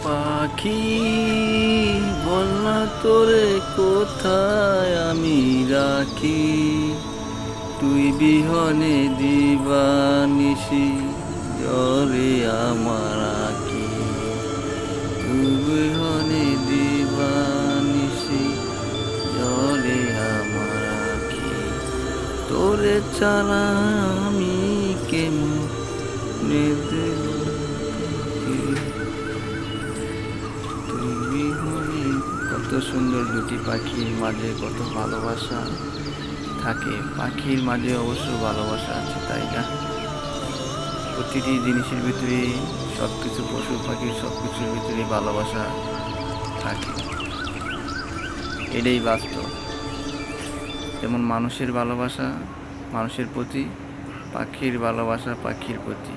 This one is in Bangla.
পাখি বল না তোরে কোথায় আমি রাখি, তুই বিহনে দিবানিশি জরে আমার আঁকি, তুই বিহনে দিবানিশি জরে আমার আঁকি, তোরে ছাড়া আমি কেমনে কত সুন্দর দুটি পাখির মাঝে কত ভালোবাসা থাকে। পাখির মাঝে অবশ্য ভালোবাসা আছে, তাই না? প্রতিটি জিনিসের ভিতরে সবকিছু, পশু পাখির সবকিছুর ভিতরে ভালোবাসা থাকে, এটাই বাস্তব। যেমন মানুষের ভালোবাসা মানুষের প্রতি, পাখির ভালোবাসা পাখির প্রতি।